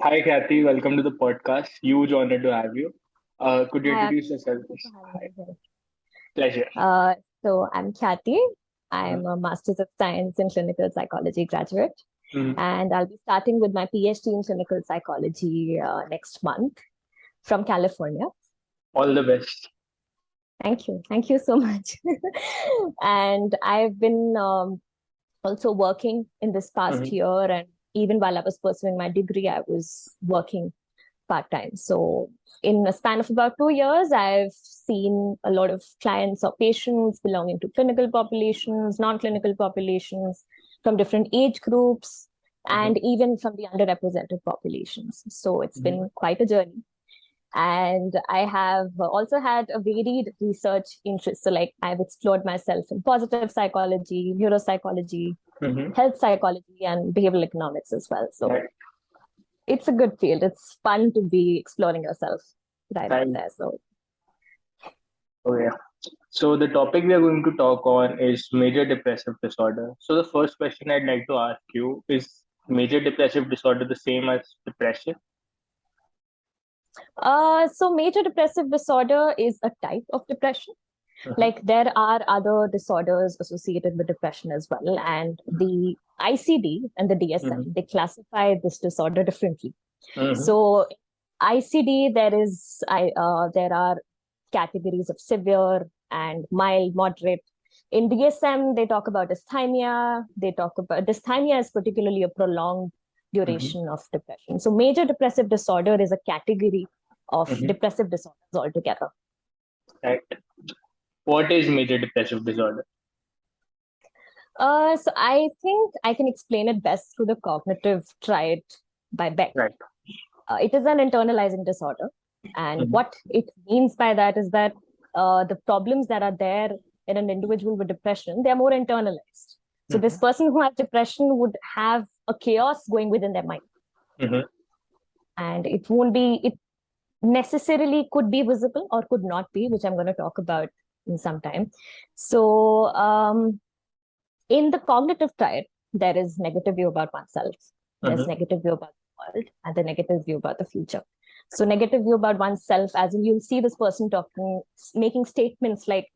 Hi, Khyati. Welcome to the podcast. Huge honor to have you. Could you Hi, introduce Akash. yourself, Thank you please? for having Hi. me here. Pleasure. I'm Khyati. Mhm. I'm a Master's of Science in Clinical Psychology graduate, Mhm. and I'll be starting with my PhD in Clinical Psychology next month from California. All the best. Thank you. Thank you so much. And I've been also working in this past Mhm. year, and even while I was pursuing my degree, I was working part-time. So in a span of about 2 years, I've seen a lot of clients or patients belonging to clinical populations, non-clinical populations, from different age groups, Mhm. and even from the underrepresented populations. So it's Mhm. been quite a journey. And I have also had a varied research interest. So, like, I've explored myself in positive psychology, neuropsychology, Mhm. health psychology, and behavioral economics as well. So, Right. it's a good field. It's fun to be exploring yourself right out Right. there. So, Oh, yeah. So the topic we are going to talk on is major depressive disorder. So the first question I'd like to ask you is major depressive disorder the same as depression? major depressive disorder is a type of depression. Mhm. Like, there are other disorders associated with depression as well, and the ICD and the DSM, Mhm. they classify this disorder differently. Mhm. So, ICD, there are categories of severe and mild, moderate. In DSM, they talk about dysthymia. They talk about dysthymia is particularly a prolonged Mhm. duration of depression. So, major depressive disorder is a category of Mhm. depressive disorders altogether. Right. What is major depressive disorder? So, I think I can explain it best through the cognitive triad by Beck. Right. It is an internalizing disorder. And Mhm. what it means by that is that the problems that are there in an individual with depression, they're more internalized. So this Mhm. person who has depression would have a chaos going within their mind. Mhm. And it won't be, it necessarily could be visible or could not be, which I'm going to talk about in some time. So in the cognitive triad, there is negative view about oneself, there's Mhm. negative view about the world, and the negative view about the future. So, negative view about oneself, as in you'll see this person talking, making statements like,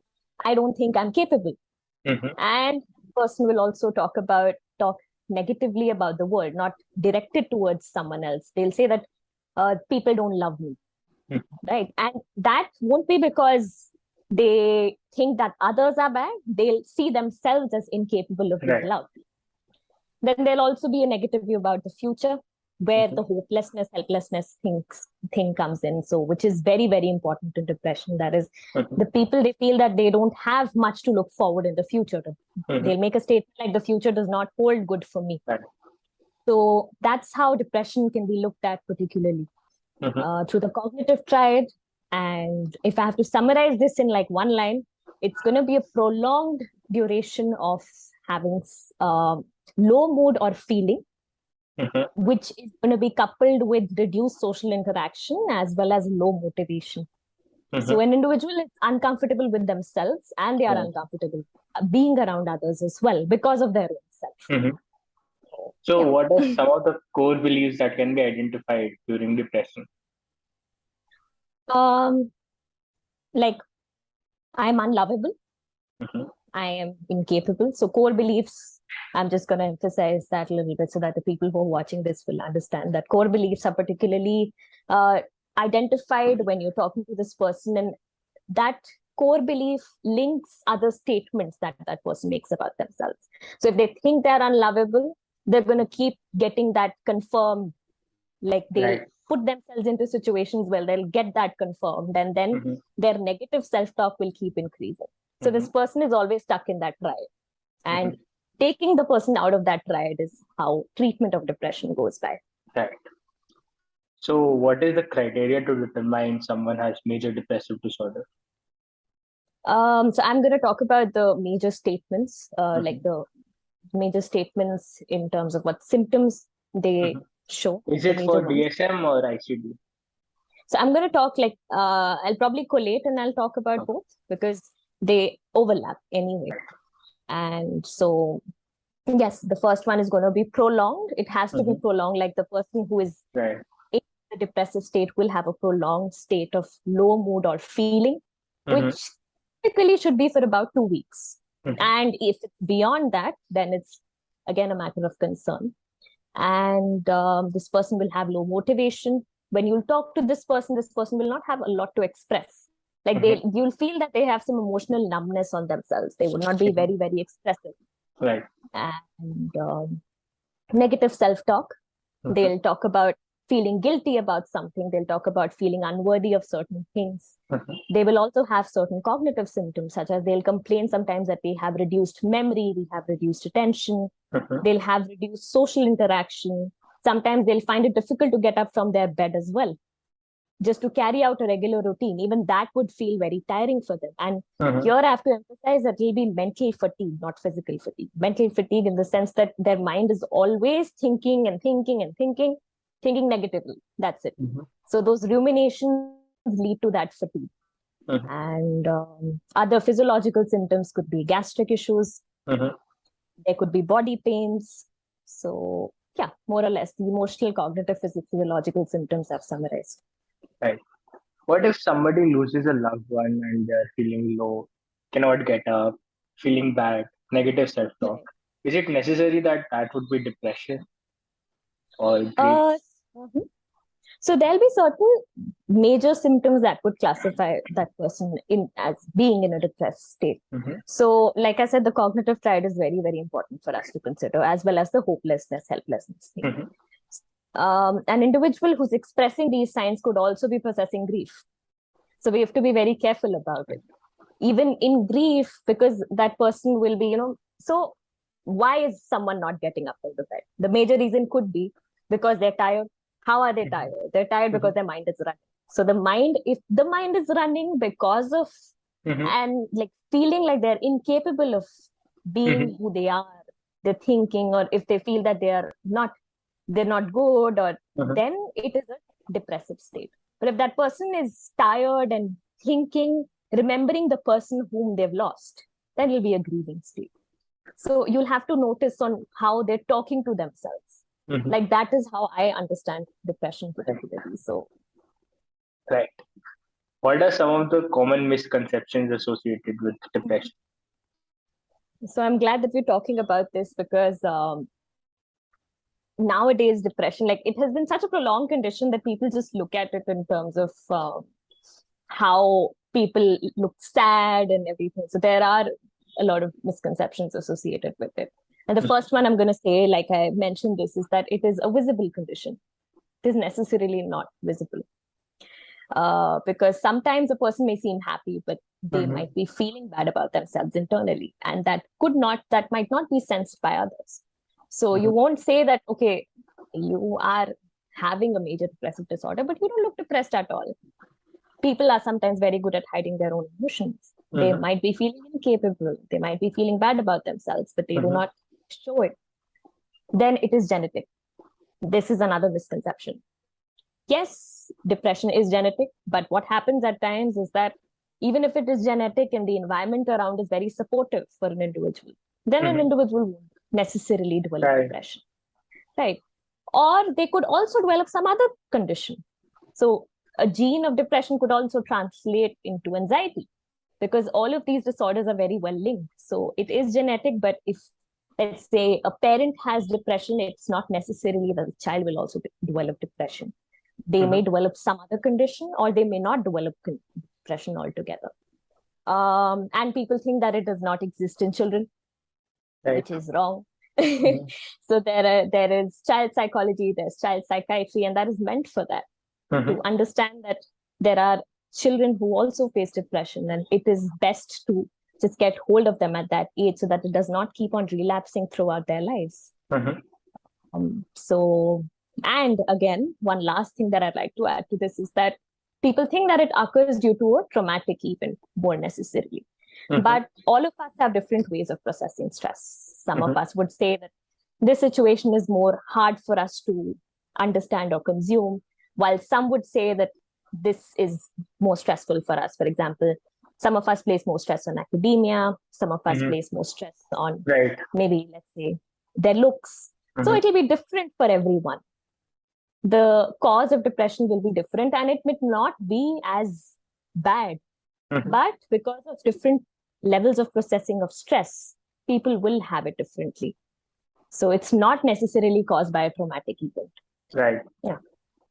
I don't think I'm capable. Mhm. And the person will also talk negatively about the world, not directed towards someone else. They'll say that people don't love me, Mhm. right? And that won't be because they think that others are bad. They'll see themselves as incapable of being Right. loved. Then there'll also be a negative view about the future, where Mhm. the hopelessness, helplessness thing comes in. So, which is very, very important in depression. That is, Mhm. the people, they feel that they don't have much to look forward in the future to. Mhm. They'll make a statement like, the future does not hold good for me. Right. So that's how depression can be looked at, particularly Mhm. through the cognitive triad. And if I have to summarize this in like one line, it's going to be a prolonged duration of having low mood or feeling, Mhm. which is going to be coupled with reduced social interaction as well as low motivation. So Mhm. an individual is uncomfortable with themselves, and they are Right. uncomfortable being around others as well because of their own self. Mhm. So, So, yeah. what are some of the core beliefs that can be identified during depression? um, like, I'm unlovable, Mhm. I am incapable. So core beliefs, I'm just going to emphasize that a little bit so that the people who are watching this will understand that core beliefs are particularly uh, identified when you're talking to this person, and that core belief links other statements that that person makes about themselves. So if they think they're unlovable, they're going to keep getting that confirmed. Like, they'll Right. put themselves into situations where they'll get that confirmed, and then Mhm. their negative self-talk will keep increasing. So this Mhm. person is always stuck in that triad, and Mhm. taking the person out of that triad is how treatment of depression goes by. Right. So, what is the criteria to determine someone has major depressive disorder? So I'm going to talk about the major statements, like Mhm. the major statements in terms of what symptoms they Mhm. show, Is the it major for ones. DSM or ICD? So I'm going to talk like, I'll probably collate and I'll talk about Okay. both because they overlap anyway. And so, yes, the first one is going to be prolonged. It has to be Mhm. prolonged, like the person who is Right. the depressive state will have a prolonged state of low mood or feeling, Mm-hmm. which typically should be for about 2 weeks. Mm-hmm. And if it's beyond that, then it's again a matter of concern. And this person will have low motivation. When you'll talk to this person will not have a lot to express. Like Mm-hmm. you'll feel that they have some emotional numbness on themselves. They would not be very, very expressive. Right. And negative self-talk. Mm-hmm. They'll talk about feeling guilty about something. They'll talk about feeling unworthy of certain things. Mm-hmm. They will also have certain cognitive symptoms, such as they'll complain sometimes that we have reduced memory, we have reduced attention, Mm-hmm. they'll have reduced social interaction. Sometimes they'll find it difficult to get up from their bed as well, just to carry out a regular routine. Even that would feel very tiring for them. And Mm-hmm. here I have to emphasize that it'll be mental fatigue, not physical fatigue. Mental fatigue in the sense that their mind is always thinking and thinking and thinking negatively. That's it. Mm-hmm. So those ruminations lead to that fatigue. Mm-hmm. And other physiological symptoms could be gastric issues. Mm-hmm. There could be body pains. So yeah, more or less the emotional, cognitive, physiological symptoms I've summarized. Right. What if somebody loses a loved one and they're feeling low, cannot get up, feeling bad, negative self-talk? Right. Is it necessary that that would be depression or grief? Mhm. So there'll be certain major symptoms that would classify that person in as being in a depressed state. Mm-hmm. So, like I said, the cognitive triad is very, very important for us to consider, as well as the hopelessness, helplessness thing. Mm-hmm. An individual who's expressing these signs could also be possessing grief. So we have to be very careful about it. Even in grief, because that person will be, so why is someone not getting up from the bed? The major reason could be because they're tired. How are they Mm-hmm. tired? They're tired because their mind is running. So if the mind is running because of, Mm-hmm. and like feeling like they're incapable of being who they are, they're thinking, or if they feel that they're not good, or Mm-hmm. then it is a depressive state. But if that person is tired and thinking, remembering the person whom they've lost, then it'll be a grieving state. So you'll have to notice on how they're talking to themselves. Mm-hmm. Like that is how I understand depression particularly. So Right. What are some of the common misconceptions associated with depression? I'm glad that we're talking about this, because nowadays depression, like it has been such a prolonged condition that people just look at it in terms of how people look sad and everything. So there are a lot of misconceptions associated with it. And the first one I'm going to say, like I mentioned this, is that it is a visible condition. It is necessarily not visible. Because sometimes a person may seem happy, but they might be feeling bad about themselves internally. And that might not be sensed by others. So you won't say that, okay, you are having a major depressive disorder, but you don't look depressed at all. People are sometimes very good at hiding their own emotions. They might be feeling incapable. They might be feeling bad about themselves, but they do not show it. Then it is genetic. This is another misconception. Yes, depression is genetic, but what happens at times is that even if it is genetic and the environment around is very supportive for an individual, then an individual won't necessarily develop depression, right? Or they could also develop some other condition. So a gene of depression could also translate into anxiety, because all of these disorders are very well linked. So it is genetic, but if, let's say, a parent has depression, it's not necessarily that the child will also develop depression. They may develop some other condition, or they may not develop depression altogether. And people think that it does not exist in children, which is wrong. So there is child psychology, there's child psychiatry, and that is meant for that, to understand that there are children who also face depression, and it is best to just get hold of them at that age so that it does not keep on relapsing throughout their lives. And again, one last thing that I'd like to add to this is that people think that it occurs due to a traumatic event more necessarily. But all of us have different ways of processing stress. Some of us would say that this situation is more hard for us to understand or consume, while some would say that this is more stressful for us. For example, some of us place more stress on academia, some of us place more stress on maybe, let's say, their looks. So it will be different for everyone. the cause of depression will be different, and it may not be as bad. But because of different levels of processing of stress, people will have it differently. So it's not necessarily caused by a traumatic event. Right. Yeah.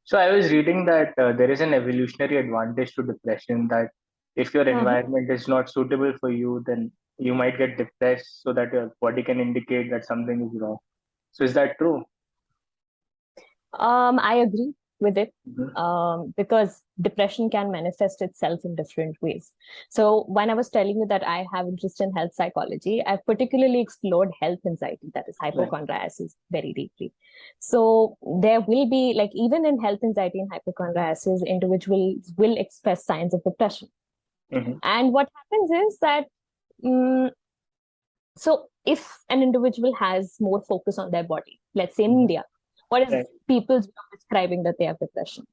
So I was reading that there is an evolutionary advantage to depression, that if your environment is not suitable for you, then you might get depressed so that your body can indicate that something is wrong. So is that true? I agree with it, Mhm. because depression can manifest itself in different ways. So when I was telling you that I have interest in health psychology, I've particularly explored health anxiety, that is Right. hypochondriasis, very deeply. So there will be, like, even in health anxiety and hypochondriasis, individuals will express signs of depression. Mhm. And what happens is that, um, so if an individual has more focus on their body, let's say in Mhm. India, what is Right. people's way of describing that they have depression?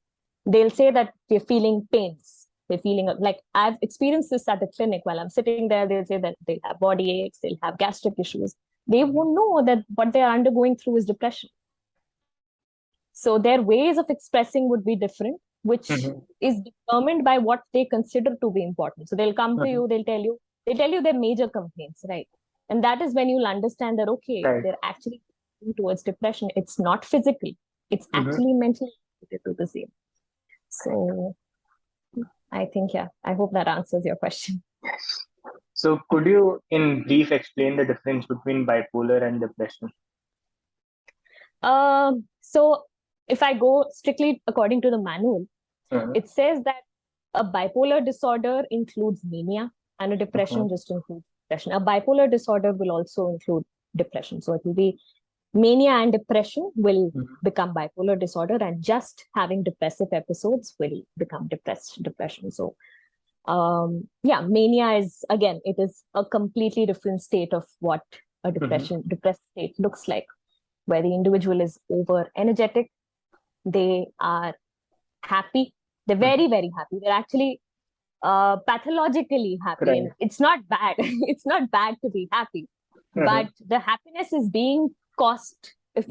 They'll say that they're feeling pains. They're feeling like, I've experienced this at the clinic while I'm sitting there. They'll say that they'll have body aches, they'll have gastric issues. They Mhm. won't know that what they're undergoing through is depression. So their ways of expressing would be different, which Mhm. is determined by what they consider to be important. So they'll come to Mhm. you, they'll tell you their major complaints, right? And that is when you'll understand that, okay, Right. they're actually towards depression. It's not physical, it's Mhm. actually mentally related to the same. So I think, yeah, I hope that answers your question. So could you, in brief, explain the difference between bipolar and depression? So if I go strictly according to the manual, Mhm. it says that a bipolar disorder includes mania and a Mhm. depression just includes depression. A bipolar disorder will also include depression. So it will be mania and depression will Mhm. become bipolar disorder, and just having depressive episodes will become depression. So yeah, mania is, again, it is a completely different state of what a Mhm. depressed state looks like, where the individual is over energetic, they are happy, they're Mhm. very, very happy. They're actually pathologically happy, Right. and it's not bad. It's not bad to be happy, but Mhm. the happiness is being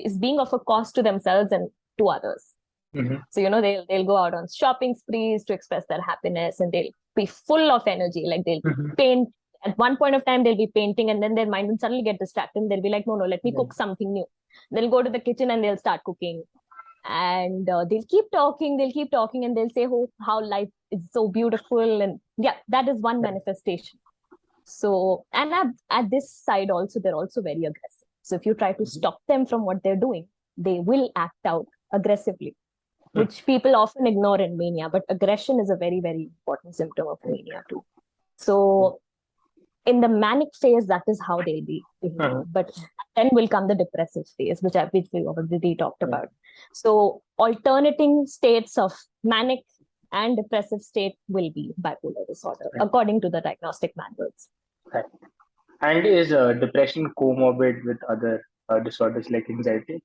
is being of a cost to themselves and to others. Mhm. So they'll go out on shopping sprees to express their happiness, and they'll be full of energy. Like they'll Mhm. paint. At one point of time, they'll be painting, and then their mind will suddenly get distracted. And they'll be like, "No, no, let me Right. cook something new." They'll go to the kitchen and they'll start cooking, and they'll keep talking. They'll keep talking, and they'll say, "Oh, how life is so beautiful!" And yeah, that is one Right. manifestation. So, and at this side also, they're also very aggressive. So if you try to Mhm. stop them from what they're doing, they will act out aggressively, Mhm. which people often ignore in mania. But aggression is a very, very important symptom of Right. mania too. So in the manic phase, that is how they'll be Mhm. behaving. But then will come the depressive phase, which we already talked Right. about. So alternating states of manic and depressive state will be bipolar disorder, Right. according to the diagnostic manuals. Right. And is depression comorbid with other disorders like anxiety?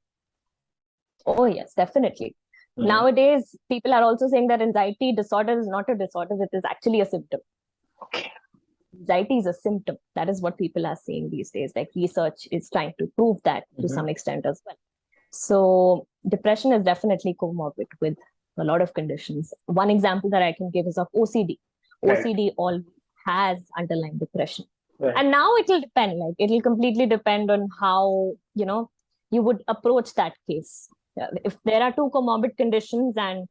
Oh, yes, definitely. Mhm. Nowadays, people are also saying that anxiety disorder is not a disorder, it is actually a symptom. Okay. Anxiety is a symptom. That is what people are saying these days. Like research is trying to prove that to Mhm. some extent as well. So depression is definitely comorbid with a lot of conditions. One example that I can give is of OCD. Right. OCD always has underlying depression. Right. And now it will depend, like it will completely depend on how, you would approach that case. Yeah, if there are two comorbid conditions, and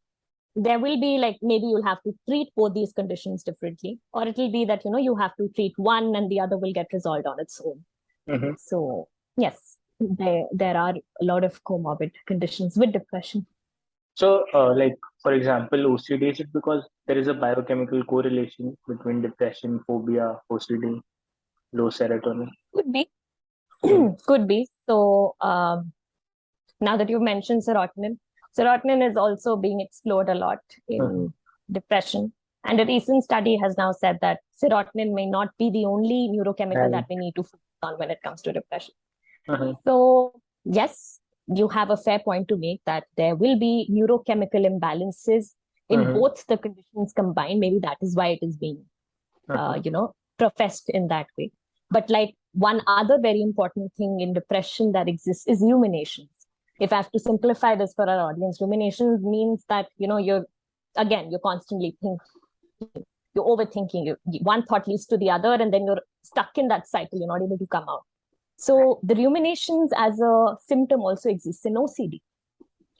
there will be, like, maybe you'll have to treat both these conditions differently, or it will be that you have to treat one and the other will get resolved on its own. Mhm. So yes, there are a lot of comorbid conditions with depression. So, like for example, OCD, is it because there is a biochemical correlation between depression, phobia, OCD, low serotonin? Could be. Mhm. Could be. So now that you've mentioned serotonin, serotonin is also being explored a lot Mhm. in depression. And a recent study has now said that serotonin may not be the only neurochemical Right. that we need to focus on when it comes to depression. Mhm. So, yes, you have a fair point to make that there will be neurochemical imbalances in Mhm. both the conditions combined. Maybe that is why it is being, Mhm. professed in that way. But like one other very important thing in depression that exists is rumination. If I have to simplify this for our audience, ruminations means that, you're constantly thinking, you're overthinking, one thought leads to the other, and then you're stuck in that cycle. You're not able to come out. So the ruminations as a symptom also exists in OCD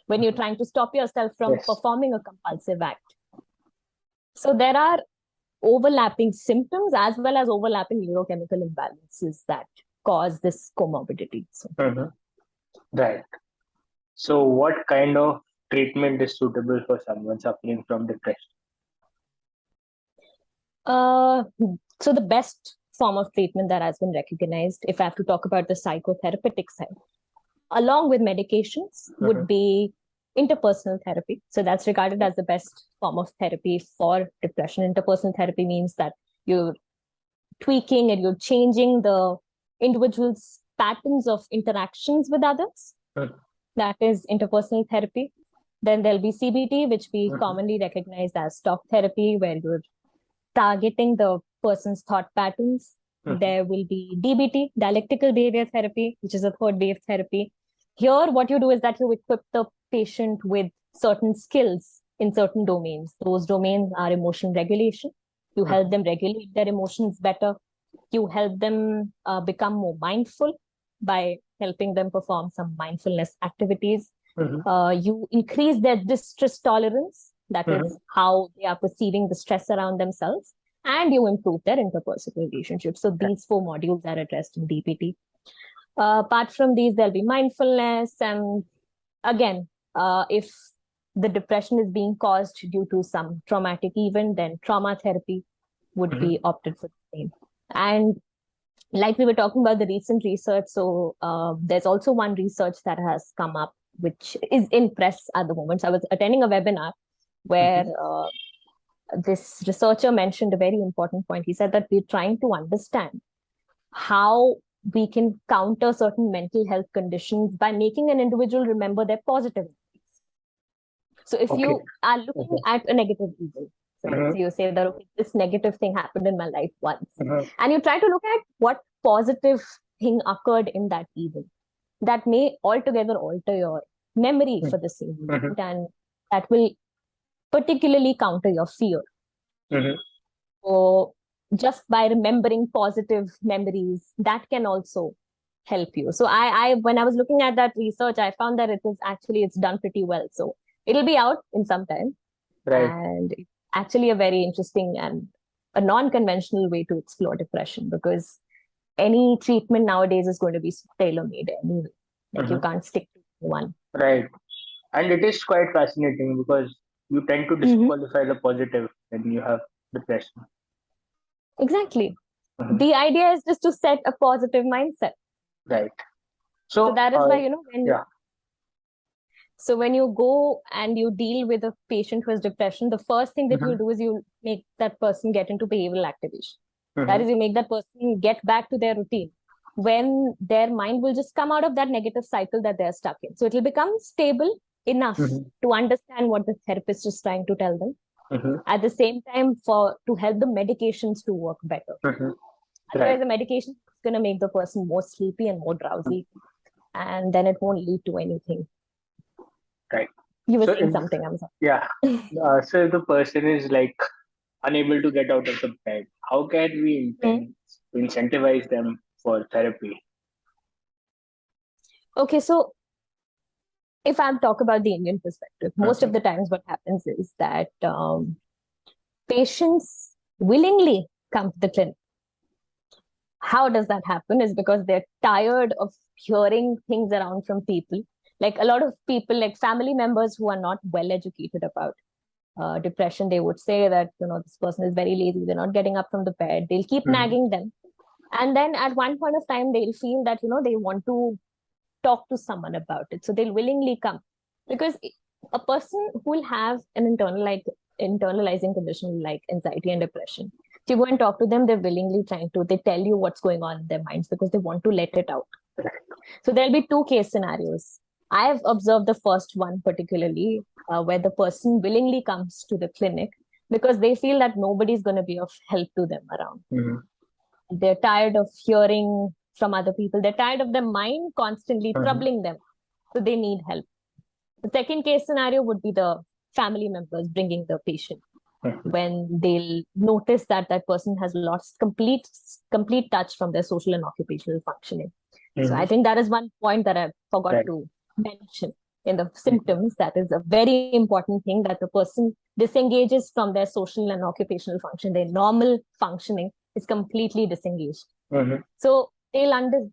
when you're trying to stop yourself from Yes. performing a compulsive act. So there are overlapping symptoms as well as overlapping neurochemical imbalances that cause this comorbidity. So, Right. So, what kind of treatment is suitable for someone suffering from depression? uh, so the best form of treatment that has been recognized, if I have to talk about the psychotherapeutic side, along with medications, would be interpersonal therapy. So that's regarded as the best form of therapy for depression. Interpersonal therapy means that you're tweaking and you're changing the individual's patterns of interactions with others. That is interpersonal therapy. Then there'll be CBT, which we commonly recognize as talk therapy, where you're targeting the person's thought patterns. There will be DBT, dialectical behavior therapy, which is a third wave therapy. Here, what you do is that you equip the patient with certain skills in certain domains. Those domains are emotion regulation. You help them regulate their emotions better. You help them become more mindful by helping them perform some mindfulness activities. You increase their distress tolerance. That is how they are perceiving the stress around themselves. And you improve their interpersonal relationships. So these 4 modules are addressed in DPT. Apart from these, there'll be mindfulness. And again, if the depression is being caused due to some traumatic event, then trauma therapy would be opted for the same. And like we were talking about the recent research, so there's also one research that has come up, which is in press at the moment. So I was attending a webinar where this researcher mentioned a very important point. He said that we're trying to understand how we can counter certain mental health conditions by making an individual remember their positive memories. So if you are looking at a negative event, so you say that, okay, this negative thing happened in my life once, and you try to look at what positive thing occurred in that event, that may altogether alter your memory for the same event, and that will particularly counter your fear. So just by remembering positive memories, that can also help you. So I when I was looking at that research, I found that it's done pretty well. So it'll be out in some time. Right. And it's actually a very interesting and a non-conventional way to explore depression, because any treatment nowadays is going to be tailor-made anyway. Like you can't stick to one. Right. And it is quite fascinating because you tend to disqualify the positive when you have depression. Exactly. The idea is just to set a positive mindset. Right. So that is why, so when you go and you deal with a patient who has depression, the first thing that you do is you make that person get into behavioral activation. That is, you make that person get back to their routine, when their mind will just come out of that negative cycle that they're stuck in. So it will become stable enough to understand what the therapist is trying to tell them. At the same time, to help the medications to work better. Otherwise, the medication is going to make the person more sleepy and more drowsy, and then it won't lead to anything. Right. You were saying something, I'm sorry. Yeah. So if the person is like unable to get out of the bed, how can we incentivize them for therapy? Okay, so if I talk about the Indian perspective, most of the times what happens is that patients willingly come to the clinic. How does that happen? Is because they're tired of hearing things around from people. Like a lot of people, like family members who are not well educated about depression, they would say that, this person is very lazy, they're not getting up from the bed. They'll keep nagging them. And then at one point of time, they'll feel that, they want to talk to someone about it. So they'll willingly come. Because a person who will have an internalizing condition like anxiety and depression, if you go and talk to them, they're willingly they tell you what's going on in their minds because they want to let it out. So there'll be 2 case scenarios. I've observed the first one particularly, where the person willingly comes to the clinic because they feel that nobody's going to be of help to them around. They're tired of hearing from other people. They're tired of their mind constantly troubling them. So they need help. The second case scenario would be the family members bringing the patient when they'll notice that that person has lost complete touch from their social and occupational functioning. So I think that is one point that I forgot Right. to mention in the symptoms. That is a very important thing, that the person disengages from their social and occupational function. Their normal functioning is completely disengaged. So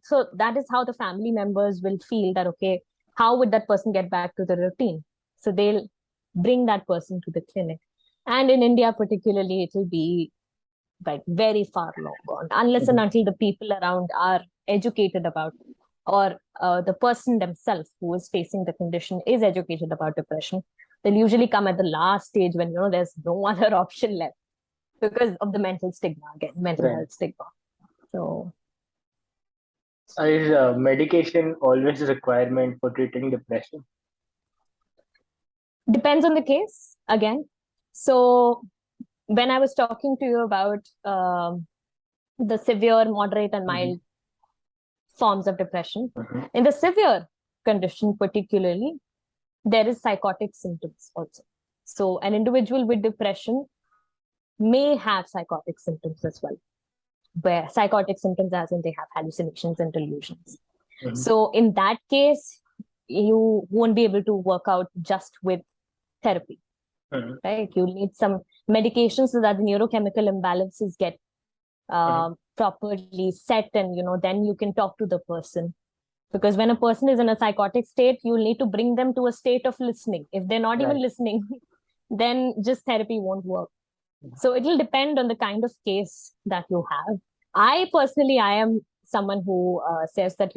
so that is how the family members will feel that, okay, how would that person get back to the routine? So they'll bring that person to the clinic. And in India, particularly, it will be like very far long gone, unless and until the people around are educated about, or the person themselves who is facing the condition is educated about depression. They'll usually come at the last stage when, there's no other option left because of the mental stigma, again, mental Right. health stigma. So Is medication always a requirement for treating depression? depends on the case again. So when I was talking to you about the severe, moderate, and mild forms of depression, in the severe condition particularly, there is psychotic symptoms also. So an individual with depression may have psychotic symptoms as well, where psychotic symptoms as in they have hallucinations and delusions. So in that case, you won't be able to work out just with therapy, right? You'll need some medication so that the neurochemical imbalances get properly set, and then you can talk to the person. Because when a person is in a psychotic state, you'll need to bring them to a state of listening. If they're not even listening, then just therapy won't work. So it will depend on the kind of case that you have. I am someone who says that,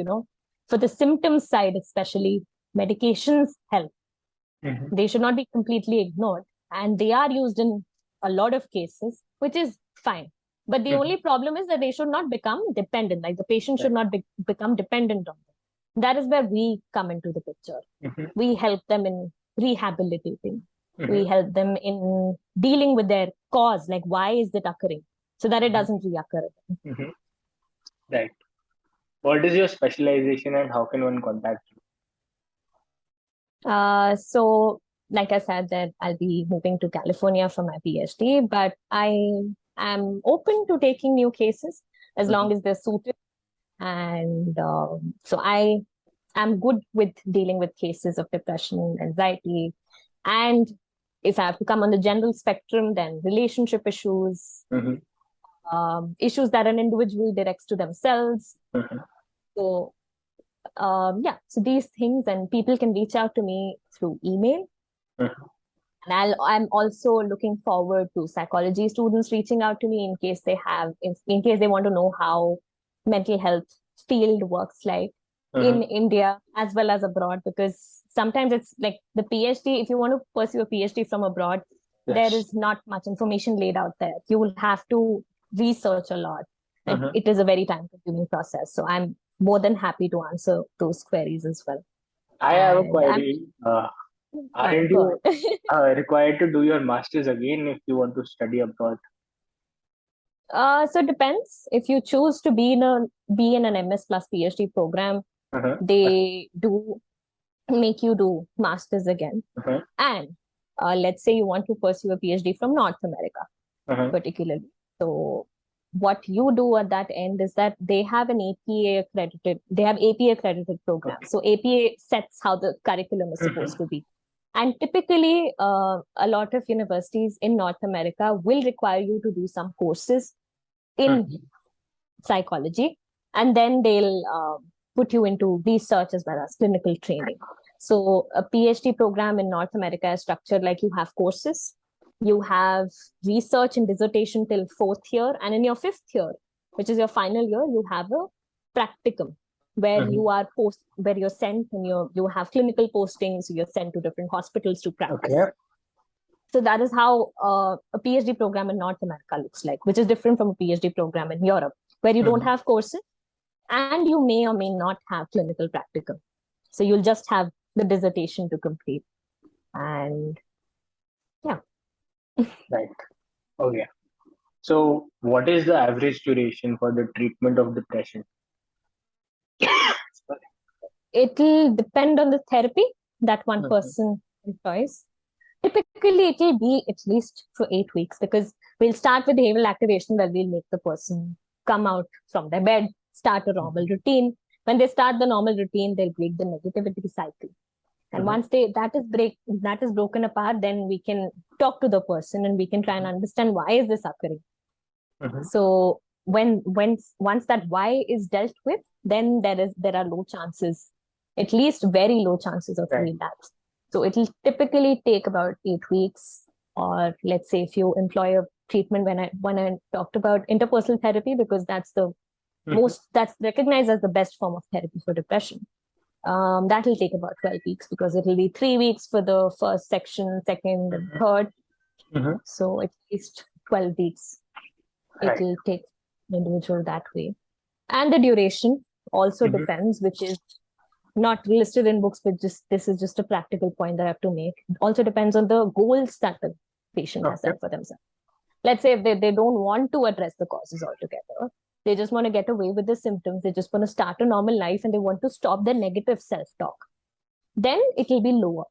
for the symptoms side, especially, medications help. They should not be completely ignored. And they are used in a lot of cases, which is fine. But the only problem is that they should not become dependent. Like the patient should not become dependent on them. That is where we come into the picture. We help them in rehabilitating. We help them in dealing with their cause, like why is it occurring, so that it doesn't reoccur again. Right. What is your specialization and how can one contact you? So, like I said, that I'll be moving to California for my PhD, but I am open to taking new cases as long as they're suited. And so I am good with dealing with cases of depression, anxiety, and if I have to come on the general spectrum, then relationship issues, issues that an individual directs to themselves. So so these things, and people can reach out to me through email. And I'm also looking forward to psychology students reaching out to me in case they have, in case they want to know how mental health field works like in India as well as abroad, because sometimes it's like the PhD, if you want to pursue a PhD from abroad, there is not much information laid out there. You will have to research a lot, and it is a very time consuming process. So I'm more than happy to answer those queries as well. I have a query. Aren't you required to do your master's again if you want to study abroad? So it depends. If you choose to be in an MS plus PhD program, they do make you do masters again. And let's say you want to pursue a PhD from North America, particularly. So what you do at that end is that they have APA accredited program. So APA sets how the curriculum is supposed to be. And typically, a lot of universities in North America will require you to do some courses in psychology, and then they'll put you into research as well as clinical training. So a PhD program in North America is structured like you have courses, you have research and dissertation till 4th year, and in your 5th year, which is your final year, you have a practicum where you are where you're sent, and you have clinical postings, you're sent to different hospitals to practice. So that is how a PhD program in North America looks like, which is different from a PhD program in Europe, where you don't have courses and you may or may not have clinical practicum. So you'll just have the dissertation to complete. And yeah. Right. Okay. So what is the average duration for the treatment of depression? It'll depend on the therapy that one person employs. Typically, it will be at least for 8 weeks, because we'll start with behavioral activation where we'll make the person come out from their bed, start a normal routine. When they start the normal routine, they'll break the negativity cycle. And once that is broken apart, then we can talk to the person and we can try and understand why is this occurring. So once that why is dealt with, then there are low chances, at least very low chances of relapse. So it'll typically take about 8 weeks, or let's say if you employ a treatment, when I talked about interpersonal therapy, because that's the that's recognized as the best form of therapy for depression. That will take about 12 weeks, because it will be 3 weeks for the first section, second, and third. So at least 12 weeks. It will take the individual that way. And the duration also depends, which is not listed in books, but this is just a practical point that I have to make. It also depends on the goals that the patient has set for themselves. Let's say if they don't want to address the causes altogether, they just want to get away with the symptoms, they just want to start a normal life, and they want to stop their negative self-talk, then it will be lower.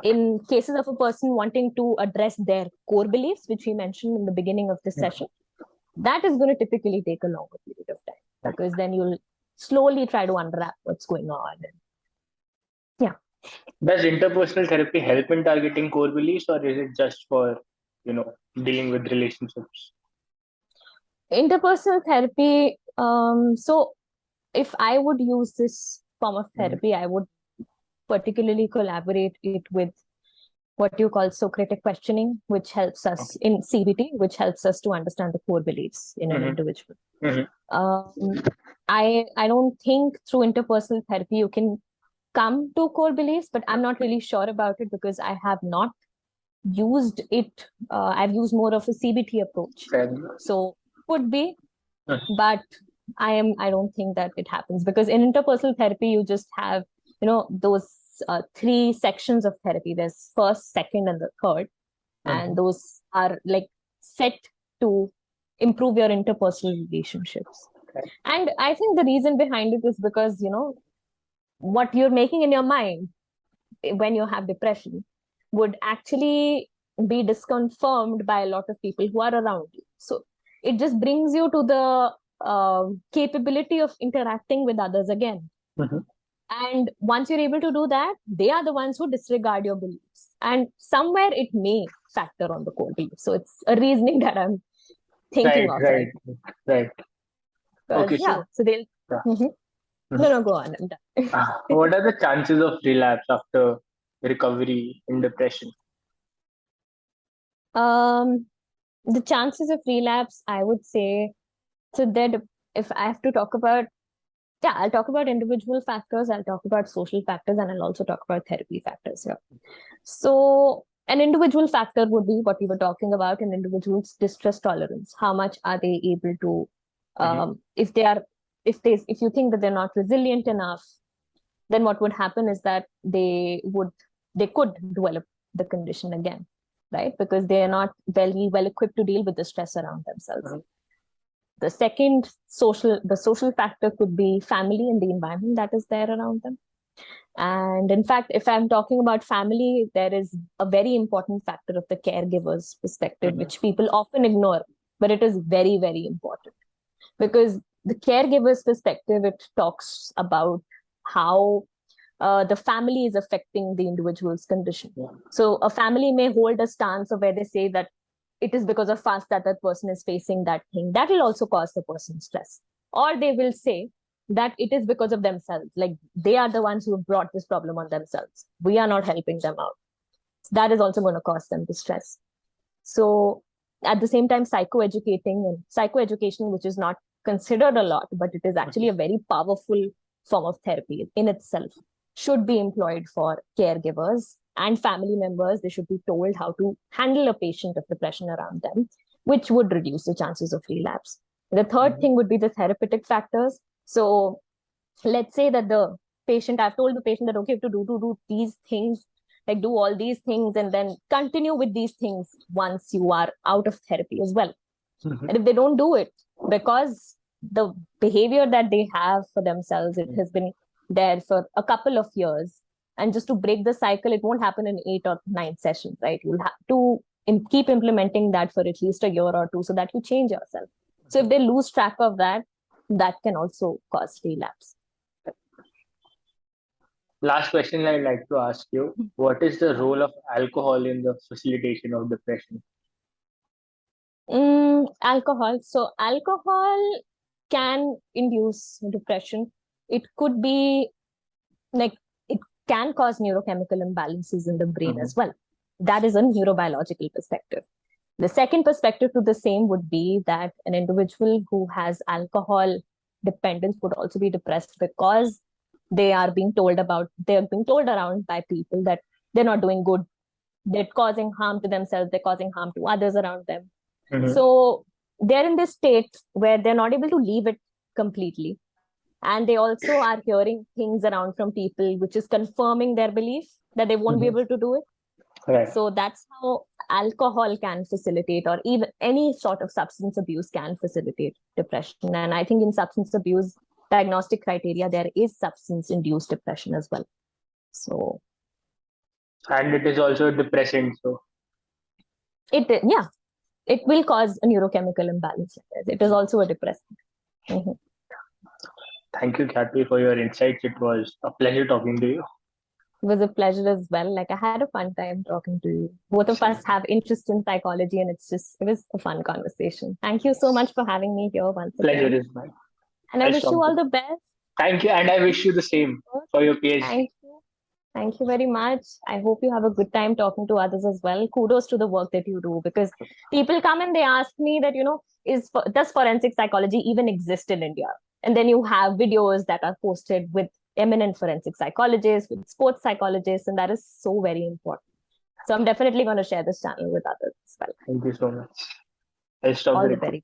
In cases of a person wanting to address their core beliefs, which we mentioned in the beginning of this session, that is going to typically take a longer period of time, because then you'll slowly try to unwrap what's going on. Yeah. Does interpersonal therapy help in targeting core beliefs, or is it just for, dealing with relationships? Interpersonal therapy. So if I would use this form of therapy, I would particularly collaborate it with what you call Socratic questioning, which helps us in CBT, which helps us to understand the core beliefs in an individual. I don't think through interpersonal therapy you can come to core beliefs, but I'm not really sure about it, because I have not used it. I've used more of a CBT approach. So could be, but I don't think that it happens, because in interpersonal therapy you just have those 3 sections of therapy. There's first, second, and the third, and those are like set to improve your interpersonal relationships. And I think the reason behind it is because what you're making in your mind when you have depression would actually be disconfirmed by a lot of people who are around you. So it just brings you to the capability of interacting with others again. And once you're able to do that, they are the ones who disregard your beliefs. And somewhere it may factor on the core belief. So it's a reasoning that I'm thinking of. Right. Okay, so they'll... No, go on. I'm done. What are the chances of relapse after recovery in depression? The chances of relapse, I would say, so that if I have to talk about, I'll talk about individual factors, I'll talk about social factors, and I'll also talk about therapy factors here. So an individual factor would be what we were talking about, an individual's distress tolerance. How much are they able to, if you think that they're not resilient enough, then what would happen is that they could develop the condition again, right? Because they are not very well equipped to deal with the stress around themselves. The second social factor could be family and the environment that is there around them. And in fact, if I'm talking about family, there is a very important factor of the caregiver's perspective, which people often ignore, but it is very, very important. Because the caregiver's perspective, it talks about how the family is affecting the individual's condition. So a family may hold a stance of where they say that it is because of us that person is facing that thing. That will also cause the person stress. Or they will say that it is because of themselves. Like they are the ones who have brought this problem on themselves. We are not helping them out. That is also going to cause them distress. So at the same time, psychoeducation, which is not considered a lot, but it is actually a very powerful form of therapy in itself, should be employed for caregivers and family members. They should be told how to handle a patient of depression around them, which would reduce the chances of relapse. The third thing would be the therapeutic factors. So let's say that I've told the patient that, okay, to do these things, like do all these things, and then continue with these things once you are out of therapy as well. And if they don't do it, because the behavior that they have for themselves, it has been there for a couple of years. And just to break the cycle, it won't happen in 8 or 9 sessions, right? You'll have to keep implementing that for at least a year or two so that you change yourself. So if they lose track of that, that can also cause relapse. Last question I'd like to ask you: what is the role of alcohol in the facilitation of depression? Alcohol. So alcohol can induce depression. It could be like it can cause neurochemical imbalances in the brain as well. That is a neurobiological perspective. The second perspective to the same would be that an individual who has alcohol dependence would also be depressed because they're being told around by people that they're not doing good, they're causing harm to themselves, they're causing harm to others around them. So they're in this state where they're not able to leave it completely. And they also are hearing things around from people, which is confirming their belief that they won't be able to do it. Right. So that's how alcohol can facilitate, or even any sort of substance abuse can facilitate depression. And I think in substance abuse diagnostic criteria, there is substance-induced depression as well. So, and it is also a depressant. So it will cause a neurochemical imbalance. It is also a depressant. Thank you, Khyati, for your insights. It was a pleasure talking to you. It was a pleasure as well. Like, I had a fun time talking to you. Both of us have interest in psychology, and it was a fun conversation. Thank you so much for having me here once Pleasure again. is mine. And I wish you all the best. Thank you, and I wish you the same for your PhD. Thank you. Thank you very much. I hope you have a good time talking to others as well. Kudos to the work that you do, because people come and they ask me that, does forensic psychology even exist in India? And then you have videos that are posted with eminent forensic psychologists, with sports psychologists, and that is so very important. So I'm definitely going to share this channel with others as well. Thank you so much. I'll stop All the the very